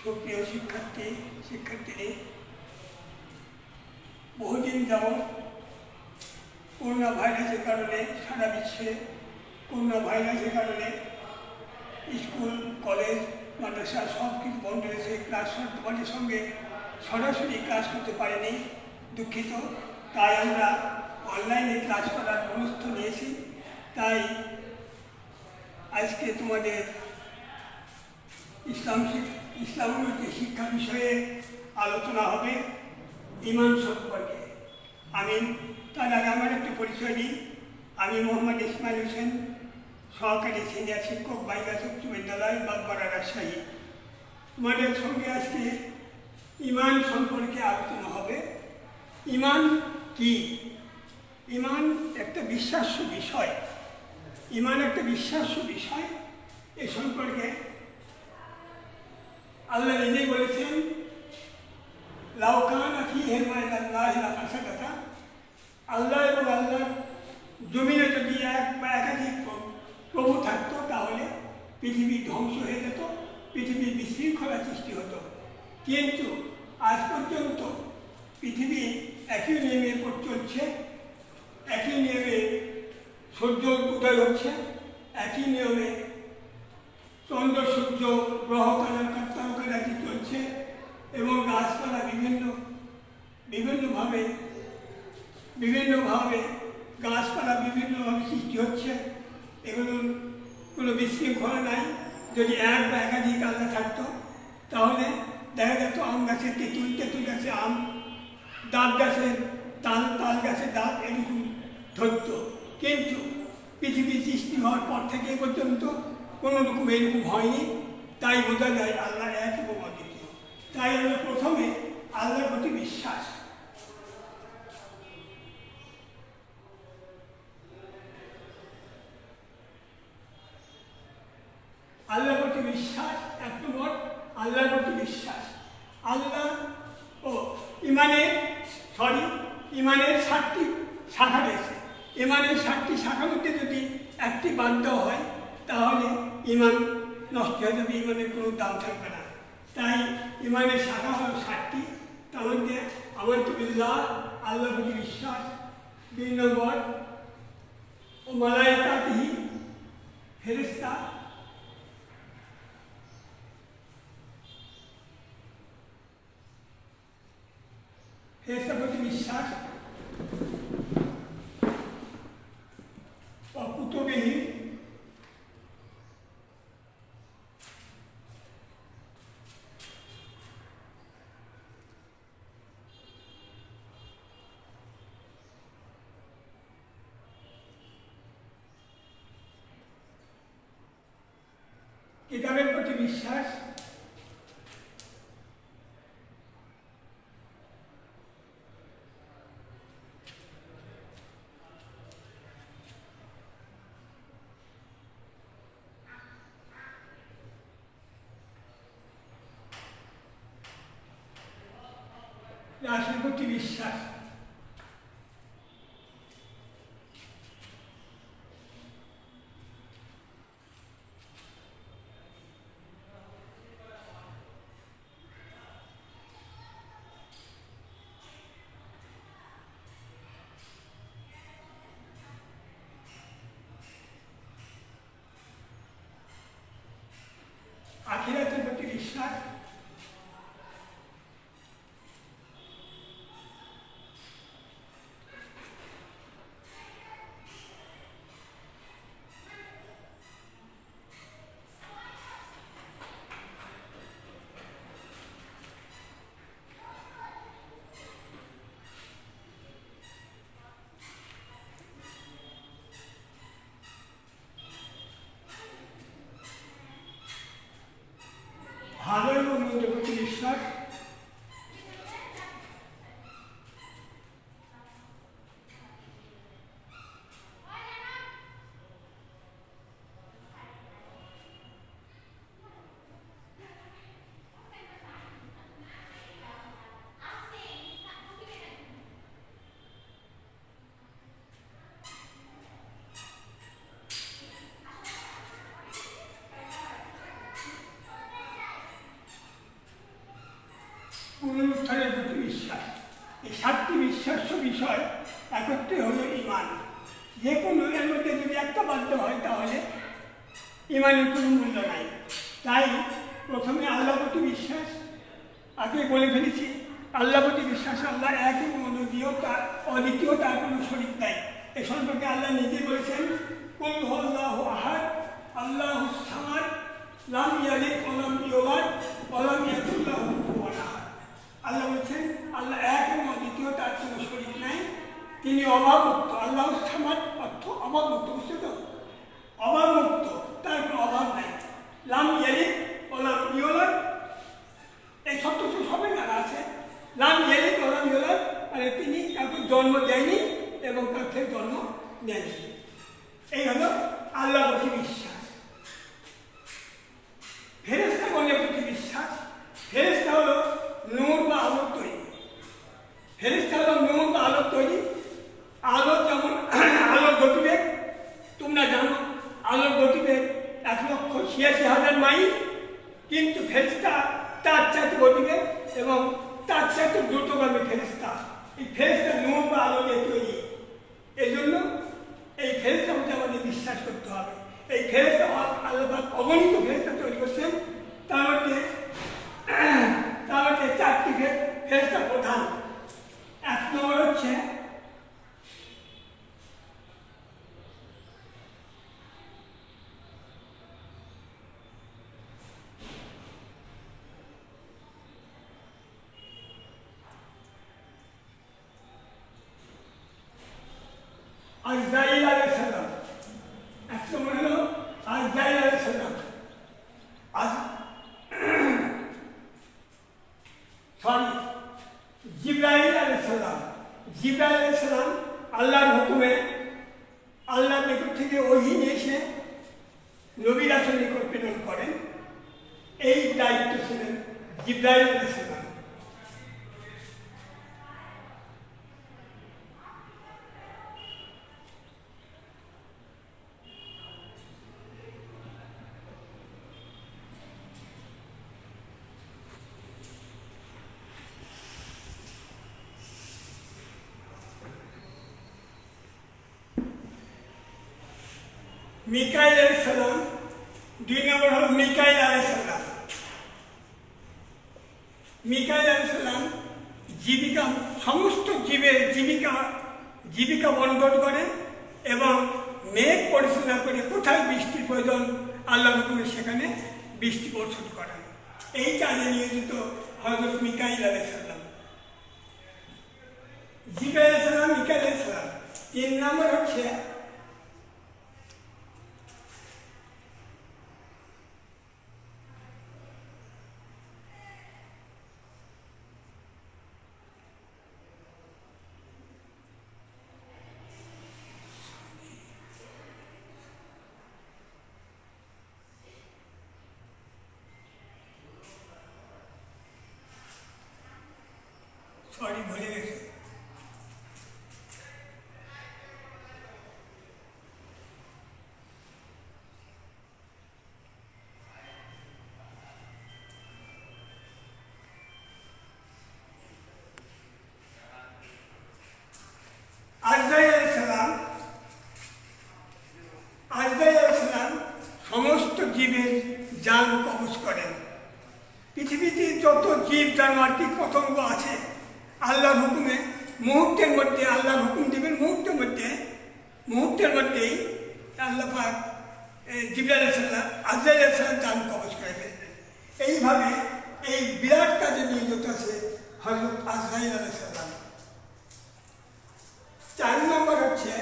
সুপ্রিয় শিক্ষার্থী বহুদিন যাবৎ করোনা ভাইরাসের কারণে সারা বিশ্বে করোনা ভাইরাসের কারণে স্কুল কলেজ মাদ্রাসা সব কিছু বন্ধ রয়েছে। ক্লাস তোমাদের সঙ্গে সরাসরি ক্লাস করতে পারিনি, দুঃখিত। তাই আমরা অনলাইনে ক্লাস করার মনস্থ নিয়েছি। তাই আজকে তোমাদের ইসলামের শিক্ষা বিষয়ে আলোচনা হবে ঈমান সম্পর্কে। আমি তার আগে আমার একটু পরিচয় দিই। আমি মোহাম্মদ ইসমাইল হোসেন, সহকারী সিনিয়র শিক্ষক, বাইগাছ উচ্চ বিদ্যালয়, বাগমারা, রাজশাহী। তোমাদের সঙ্গে আজকে ঈমান সম্পর্কে আলোচনা হবে। ঈমান কি? ঈমান একটা বিশ্বাস্য বিষয়। ঈমান একটা বিশ্বাস্য বিষয়। এ সম্পর্কে আল্লাহ নিজেই বলেছেন, লাউ কানা ফীহিমা ইল্লাল্লাহু লাফাসাদাতা। আল্লাহ এবং আল্লাহর জমিনে যদি এক বা একাধিক প্রভু থাকতো তাহলে পৃথিবী ধ্বংস হয়ে যেত, পৃথিবীর বিশৃঙ্খলা সৃষ্টি হতো। কিন্তু আজ পর্যন্ত পৃথিবী একই নিয়মে চলছে, একই নিয়মে সূর্য উদয় হচ্ছে, একই নিয়মে চন্দ্র সূর্য গ্রহ তারকারাজি চলছে এবং গাছপালা বিভিন্নভাবে গাছপালা বিভিন্নভাবে সৃষ্টি হচ্ছে। এগুলোর কোনো বিশৃঙ্খলা নাই। যদি এক বা একাধিক আল্লাহ থাকতো তাহলে দেখা যেত আম গাছের তেঁতুল গাছে আম, ডাব গাছের তাল গাছের ডাব এরকম ধরত। কিন্তু পৃথিবী সৃষ্টি হওয়ার পর থেকে এ পর্যন্ত কোনো রকম এরকম হয়নি। তাই বোঝা যায় আল্লাহ এক এবং অদ্বিতীয়। তাই আমরা প্রথমে আল্লাহর প্রতি বিশ্বাস। আল্লাহর প্রতি বিশ্বাস, এক নম্বর আল্লাহর প্রতি বিশ্বাস। ঈমানের 7টি শাখা রয়েছে। ঈমানের 7টি শাখার মধ্যে যদি একটি বাদ দেওয়া হয় তাহলে ঈমান নষ্ট হয়ে যাবে, ঈমানের কোনো দাম থাকবে না। তাই ঈমানের শাখা হল 7টি। তার মধ্যে আমানতু বিল্লাহ, আল্লাহর প্রতি বিশ্বাস। 2 নম্বর ও মালাইকাতিহি, ফেরেশতা। ফেরেশতার প্রতি বিশ্বাস। ও কুতুবিহি, কিতাবের প্রতি বিশ্বাস। রাসূলের প্রতি বিশ্বাস। আখিরাতের প্রতি বিশ্বাস। ভালো এবং পুনরুত্থানের প্রতি বিশ্বাস। এই 7টি বিশ্বাস্য বিষয় একত্রে হলো ইমান। যে কোনো এর মধ্যে যদি একটা বাধ্য হয় তাহলে ইমানের কোনো মূল্য নাই। তাই প্রথমে আল্লাহ প্রতি বিশ্বাস, আগে বলে ফেলেছি আল্লাহ প্রতি বিশ্বাস, আল্লাহ এক এবং অদ্বিতীয়, তার অদ্বিতীয়, তার কোনো শরীক নাই। এ সম্পর্কে আল্লাহ নিজে বলেছেন, কুল হুয়াল্লাহু আহাদ আল্লাহুস সামাদ লাম ইয়ালিদ ওয়া লাম ইউলাদ ওয়া লাম ইয়াকুল লাহু কুফুওয়ান আহাদ। আল্লাহ বলছেন আল্লাহ এক এবং অদ্বিতীয়, তার কোনো শরীক নাই, তিনি অভাবমুক্ত। আল্লাহুস সামাদ অর্থ অভাবমুক্ত, বুঝছো তো? অভাবমুক্ত, তার কোনো অভাব নাই। লাম ইয়ালিদ ওয়া লাম ইউলাদ, এই সত্য তো সবাই জানা আছে। লাম ইয়ালিদ ওয়া লাম ইউলাদ মানে তিনি কাউকে জন্ম দেয়নি এবং তার থেকে জন্ম নেয়নি। এই হলো আল্লাহ প্রতি বিশ্বাস। ফেরেশতা গণের প্রতি বিশ্বাস। ফেরেশতা হলো নূর বা আলোর তৈরি। ফেরেশতা হলো নূর বা আলোর তৈরি। আলো যেমন আলোর গতিবেগ তোমরা জানো, আলোর গতিবেগ 1,86,000 মাইল, কিন্তু ফেরেশতা তার চাইতে গতিবেগ এবং তার চাইতে দ্রুতগামী ফেরেশতা। এই ফেরেশতা নূর বা আলো দিয়ে তৈরি। এই জন্য এই ফেরেশতার মধ্যে আমাদের বিশ্বাস করতে হবে। এই ফেরেশতা আল্লাহ অগণিত ফেরেশতা তৈরি করছেন, তার মধ্যে 4টি ফেরেশতা প্রধান। 1 নম্বর হচ্ছে আজরাইল আলাইহিস সালাম। 1 নম্বর হলো আজরাইল আলাইহিস সালাম। জিবরাইল আলাইহিস সালাম। জিবরাইল আলাইহিস সালাম আল্লাহর হুকুমে আল্লাহর নিকট থেকে ওহী নিয়ে এসে নবী রাসূলের নিকট প্রেরণ করেন। এই দায়িত্ব ছিলেন জিবরাইল আলাইহিস সালাম। মিকাইল আলাইহিস সালাম। 2 নম্বর হলো মিকাইল আলাইহিস সালাম। মিকাইল আলাইহিস সালাম জীবিকা, সমস্ত জীবের জীবিকা বন্টন করেন এবং মেঘ পরিচালনা করে কোথায় বৃষ্টির প্রয়োজন আল্লাহর হুকুমে সেখানে বৃষ্টি বর্ষণ করেন। এই কাজে নিয়োজিত হযরত মিকাইল আলাইহিস সালাম। জিবরাইল আলাইহিস সালাম, মিকাইল আলাইহিস সালাম। 3 নম্বর হচ্ছে ভুলে গেছে। আজরাইল আলাইহিস সালাম। আজরাইল আলাইহিস সালাম সমস্ত জীবের জান কবজ করেন। পৃথিবীতে যত জীব জানোয়ার কীট পতঙ্গ আছে আল্লাহর হুকুমে মুহূর্তের মধ্যে আল্লাহর হুকুম দেবেন, মুহূর্তের মধ্যেই আল্লাহ পাক জিবরাইল আলাইহিস সালাম, আজরাইল আলাইহিস সালাম জান কবজ করে ফেলবেন। এইভাবে এই বিরাট কাজে নিয়োজিত আছে হযরত আজরাইল আলাইহিস সালাম। 4 নম্বর হচ্ছে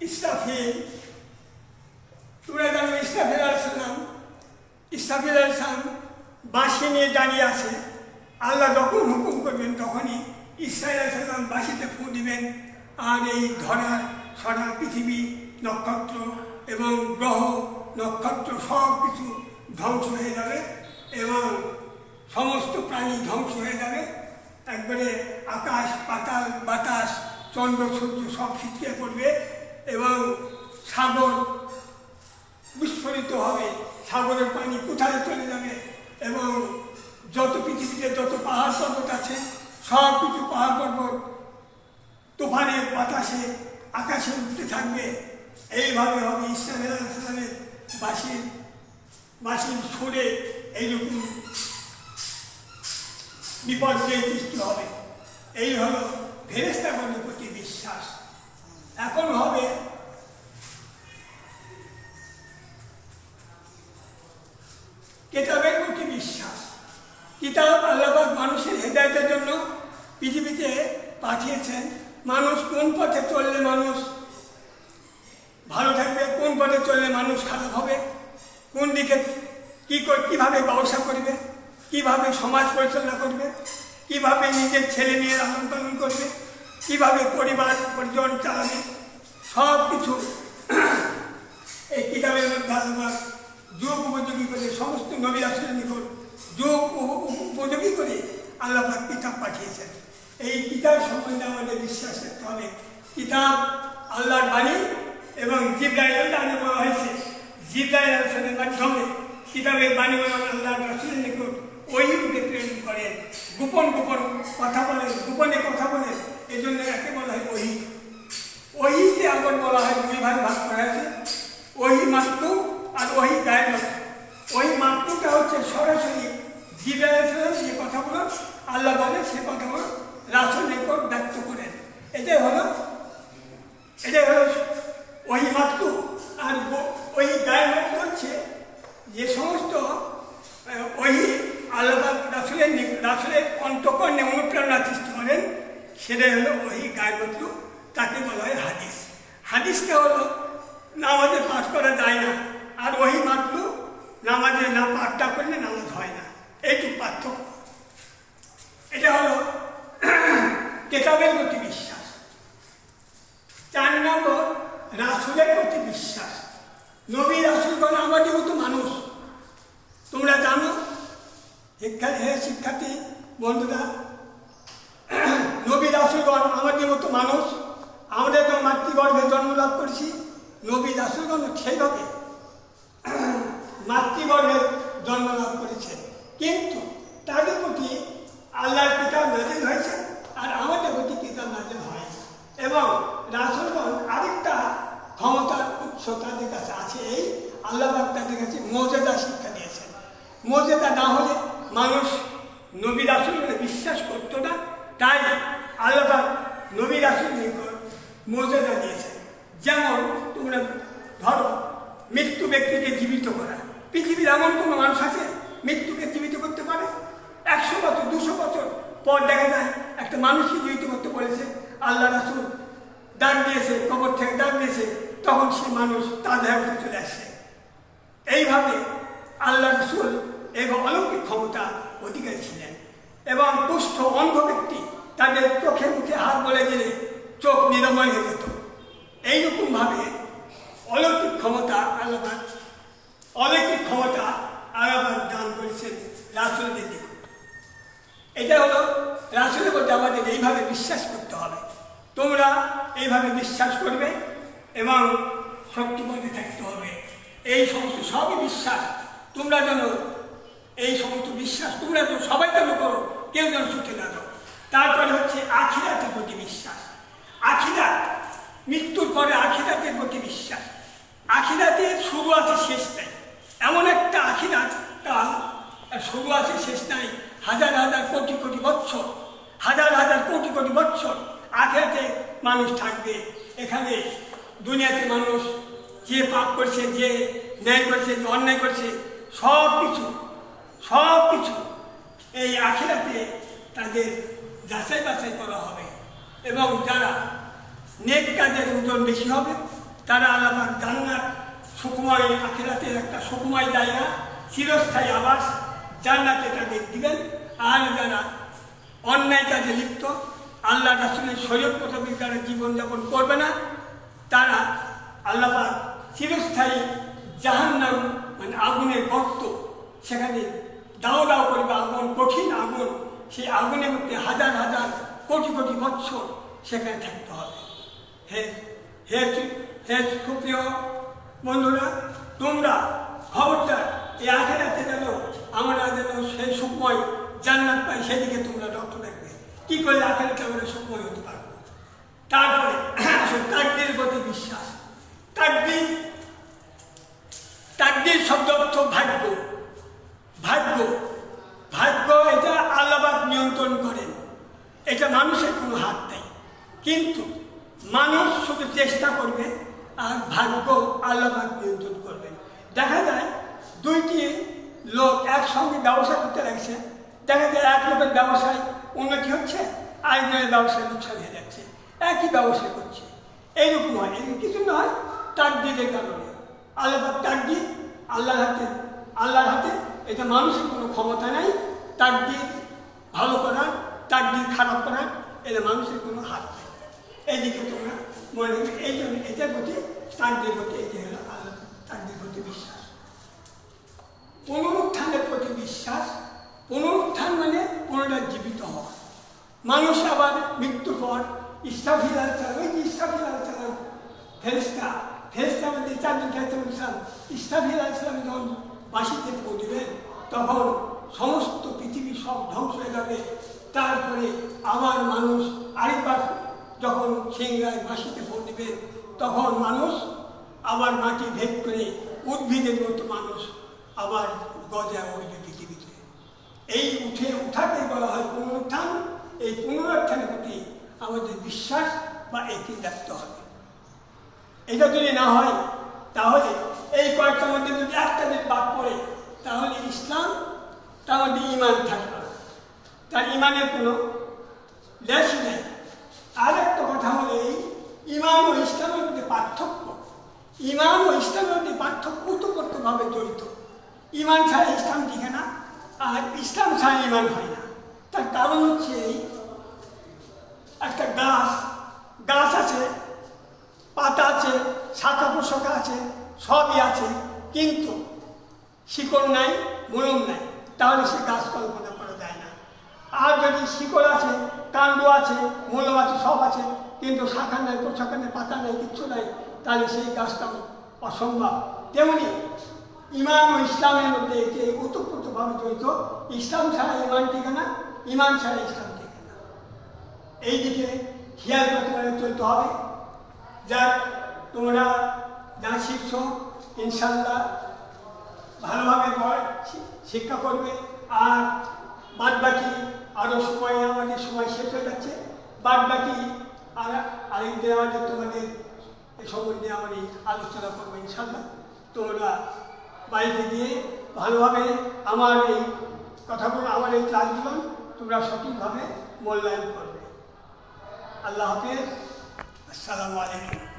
ইসরাফিল। তোমরা জানো ইসরাফিল আলাইহিস সালাম, ইসরাফিল আলাইহিস সালাম বাঁশি নিয়ে দাঁড়িয়ে আছে। আল্লাহ যখন হুকুম করবেন তখনই ইসরাফিল আলাইহিস সালাম বাঁশিতে ফুঁ দিবেন, আর এই ধরা সারা পৃথিবী, নক্ষত্র এবং গ্রহ নক্ষত্র সব কিছু ধ্বংস হয়ে যাবে এবং সমস্ত প্রাণী ধ্বংস হয়ে যাবে একবারে আকাশ পাতাল বাতাস চন্দ্র সূর্য সব ছিটকে পড়বে এবং সাগর বিস্ফোরিত হবে, সাগরের পানি কোথায় চলে যাবে এবং যত পৃথিবীতে যত পাহাড় পর্বত আছে সব কিছু পাহাড় পর্বত তুফানের বাতাসে আকাশে উঠতে থাকবে। এইভাবে হবে ইসরায়েল আলাইহিসসালামের বাঁশির সুরে এইরকম বিপর্যয় সৃষ্টি হবে। এই হলো ফেরেশতাগণের প্রতি বিশ্বাস। এখন হবে কিতাবের প্রতি বিশ্বাস। কিতাব আল্লাহ পাক মানুষের হেদায়েতের জন্য পৃথিবীতে পাঠিয়েছেন। মানুষ কোন পথে চললে মানুষ ভালো থাকবে, কোন পথে চললে মানুষ খারাপ হবে, কোন দিকে কীভাবে ব্যবসা করবে, কিভাবে সমাজ পরিচালনা করবে, কিভাবে নিজের ছেলে মেয়ের লালন পালন করবে, কিভাবে পরিবার পরিজন চালাবে, সব কিছু এই কিতাবের মধ্যে আল্লাহ যুগ উপযোগী করে সমস্ত নবী রাসূলের নিকট যুগ উপযোগী করে আল্লাহ পাক কিতাব পাঠিয়েছেন। এই কিতাব সম্বন্ধে আমাদের বিশ্বাস রাখতে হবে। কিতাব আল্লাহর বাণী এবং জিবরাইল আলাইহিস বলা হয়েছে, জিবরাইল আলাইহিসের মাধ্যমে কিতাবের বাণী আল্লাহর রাসূলের নিকট ওহীকে প্রেরণ করেন, গোপন গোপন কথা বলেন, গোপনে কথা বলেন। এই জন্য একে বলা হয় ওহী। ওহীকে আবার বলা হয় দুই ভাগ ভাগ করা হয়েছে, ওহী মাতলু আর ওহী গায়েব মাতলু। ওহী মাতলুটা হচ্ছে সরাসরি জিবরাইল আলাইহিস যে কথাগুলো আল্লাহ বলে সে কথাগুলো রাসূলের নিকট ব্যক্ত করেন। এটাই হলো ওহী মাতলু। আর ওহী গায়েব মাতলু হচ্ছে যে সমস্ত ওহী আল্লাহ রাসূলের অন্তঃকরণে অনুপ্রেরণা সৃষ্টি করেন, সেটাই হলো ওহী গায়েব মাতলু। তাকে বলা হয় হাদিস। হাদিসটা হলো নামাজে পাঠ করা যায় না, আর ওহী মাতলু নামাজে না পাঠটা করলে নামাজ হয় না। এইটুকু পার্থক্য। এটা হলো কিতাবের প্রতি বিশ্বাস। 4 নম্বর রাসূলের প্রতি বিশ্বাস। নবী রাসূলগণ আমাদের মতো মানুষ। তোমরা জানো শিক্ষার্থী বন্ধুরা, নবী রাসূলগণ আমাদের মতো মানুষ। আমরা তো মাতৃগর্ভে জন্ম লাভ করেছি, নবী রাসূলগণ সেইভাবে মাতৃগর্ভে জন্ম লাভ করেছেন, কিন্তু তাদের প্রতি আল্লাহর কিতাব নাযিল হয়েছে আর আমাদের প্রতি কিতাব নাযিল হয়। এবং রাসূলগণ আরেকটা ক্ষমতার উৎস তাদের কাছে আছে, এই আল্লাহ পাক তাদের কাছে মুজিজা শিক্ষা দিয়েছেন। মুজিজা না হলে মানুষ নবী রাসূলকে বিশ্বাস করতো না। তাই আল্লাহ পাক নবী রাসূলকে মুজিজা দিয়েছেন। যেমন তোমরা ধরো মৃত্যু ব্যক্তিকে জীবিত করা। পৃথিবীর এমন কোনো মানুষ আছে মৃত্যুকে জীবিত করতে পারে? 100 বছর 200 বছর পর দেখা যায় একটা মানুষকে জীবিত করতে বলেছে, আল্লাহ রাসূল ডাক দিয়েছে, কবর থেকে ডাক দিয়েছে, তখন সে মানুষ তার দেহে চলে আসছে। এইভাবে আল্লাহ রাসূল এবং অলৌকিক ক্ষমতা অধিকারী ছিলেন। এবং কুষ্ঠ অন্ধ ব্যক্তি তাদের চোখে মুখে হাত বলে দিলে চোখ নিরাময় হয়ে যেত। এইরকমভাবে অলৌকিক ক্ষমতা আল্লাহ দান করেছেন রাসূলদের দিকে। এটা হলো রাসূলের প্রতি আমাদের এইভাবে বিশ্বাস করতে হবে। তোমরা এইভাবে বিশ্বাস করবে এবং সত্যপথে থাকতে হবে। এই সমস্ত সবই বিশ্বাস। তোমরা যেন এই সমস্ত বিশ্বাস তোমরা যেন সবাই যেন করো, কেউ যেন ছুটে না যাও। তারপরে হচ্ছে আখিরাতের প্রতি বিশ্বাস। আখিরাত, মৃত্যুর পরে আখিরাতের প্রতি বিশ্বাস। আখিরাতের শুরু আছে শেষ নাই। এমন একটা আখিরাত কাল শুরু আছে শেষ নাই। হাজার হাজার কোটি কোটি বৎসর, হাজার হাজার কোটি কোটি বৎসর আখিরাতে মানুষ থাকবে। এখানে দুনিয়াতে মানুষ যে পাপ করছে, যে ন্যায় করছে, যে অন্যায় করছে, সব কিছু এই আখিরাতে তাদের যাচাই বাছাই করা হবে। এবং যারা নেক কাজের ওজন বেশি হবে তারা আল্লাহ পাক জান্নাত, সুখময় আখিরাতের একটা সুখময় জায়গা, চিরস্থায়ী আবাস জান্নাতে তাদের দিবেন। আর যারা অন্যায় কাজে লিপ্ত, আল্লাহ রাসূলের শরীয়ত মোতাবেক যারা জীবনযাপন করবে না, তারা আল্লাহ পাক চিরস্থায়ী জাহান্নাম মানে আগুনের গর্ত, সেখানে দাও দাও করবে আগুন, কঠিন আগুন সেই আগুনের মধ্যে হাজার হাজার কোটি কোটি বৎসর সেখানে থাকতে হবে। হে হে হে সুপ্রিয় বন্ধুরা, তোমরা খবরদার এই আখেরাতে যেন আমরা যেন সেই সুখময় জান্নাত পাই, সেদিকে তোমরা লক্ষ্য রাখবে। কী করলে আখেরাতে আমরা সুখময় হতে পারবো? তারপরে তাকদীরের প্রতি বিশ্বাস। তাকদীর শব্দ অর্থ ভাগ্য। ভাগ্য ভাগ্য এটা আল্লাহ পাক নিয়ন্ত্রণ করেন, এটা মানুষের কোনো হাত নেই। কিন্তু মানুষ শুধু চেষ্টা করবে আর ভাগ্য আল্লাহ পাক নিয়ন্ত্রণ করবেন। দেখা যায় দুইটি লোক একসঙ্গে ব্যবসা করতে লাগছে, দেখা যায় এক লোকের ব্যবসায় উন্নতি হচ্ছে, আরেকজনের ব্যবসায় লোকসান হয়ে যাচ্ছে, একই ব্যবসা করছে। এইরকম হয়, এরকম কিছু নয়, তাকদীরের কারণে। আল্লাহ পাক তাকদীর আল্লাহর হাতে, এটা মানুষের কোনো ক্ষমতা নাই। তাকদীর ভালো করার, তাকদীর খারাপ করার, এটা মানুষের কোনো হাত নেই। এইদিকে তোমরা মনে রাখবে। এই জন্য এটার প্রতি, তাকদীর প্রতি, এটি হলো আল্লাহ তাকদীর প্রতি বিশ্বাস। পুনরুত্থানের প্রতি বিশ্বাস। পুনরুত্থান মানে পুনরায় জীবিত হওয়া। মানুষ আবার মৃত্যুর পর ইসরাফিল আলাইহিস সালাম, ওই যে ইসরাফিল আলাইহিস সালাম ফেরেশতা মধ্যে চারজন ফেরেশতা, ইসরাফিল আলাইহিস সালাম যখন বাঁশিতে ফু দিবেন তখন সমস্ত পৃথিবী সব ধ্বংস হয়ে যাবে। তারপরে আবার মানুষ আরেকবার যখন সিংহায় বাঁশিতে ফু দিবে তখন মানুষ আবার মাটি ভেদ করে উদ্ভিদের মতো মানুষ আবার গজায় উঠবে পৃথিবীতে। এই উঠাকে বলা হয় পুনরুত্থান। এই পুনরুত্থানের প্রতি আমাদের বিশ্বাস বা একই রাখতে হবে। এটা যদি না হয় তাহলে এই কয়েকটার মধ্যে যদি একটা যদি বাদ পড়ে তাহলে ইসলাম, তার মধ্যে ইমান থাকবে না, তার ইমানের কোনো লেশই নেই। আর একটা কথা হলো এই ইমান ও ইসলামের মধ্যে পার্থক্য। ইমান ও ইসলামের মধ্যে পার্থক্য ওতপ্রোতভাবে জড়িত। ইমান ছাড়া ইসলাম টিকে না, আর ইসলাম ছাড়া ইমান হয় না। তার কারণ হচ্ছে এই, একটা গাছ আছে, পাতা আছে, শাখা প্রশাখা আছে, সবই আছে, কিন্তু শিকড় নাই, মূলম নাই, তাহলে সে গাছ কল্পনা করা যায় না। আর যদি শিকড় আছে, কাণ্ড আছে, মূল আছে, সব আছে, কিন্তু শাখা নাই, প্রশাখা নেই, পাতা নেই, কিচ্ছু নাই, তাহলে সেই গাছটা অসম্ভব। তেমনি ইমান ও ইসলামের মধ্যে এটি ওতপ্রোতভাবে জড়িত। ইসলাম ছাড়া ইমান টিকে না, ইমান ছাড়া ইসলাম টিকে না। এই দিকে খেয়াল করে চলতে হবে। যাক, তোমরা যা শিখছ ইনশাল্লাহ ভালোভাবে শিক্ষা করবে। আর বাদ বাকি আরও সময়, আমাদের সময় শেষ হয়ে যাচ্ছে, বাদ বাকি আরেকদিন আমাদের তোমাদের এই সম্বন্ধে আমি আলোচনা করবো ইনশাল্লাহ। তোমরা বাড়িতে গিয়ে ভালোভাবে আমার এই কথাগুলো, আমার এই ক্লাসগুলো তোমরা সঠিকভাবে মূল্যায়ন করবে। আল্লাহ হাফেজ। আসসালামু আলাইকুম।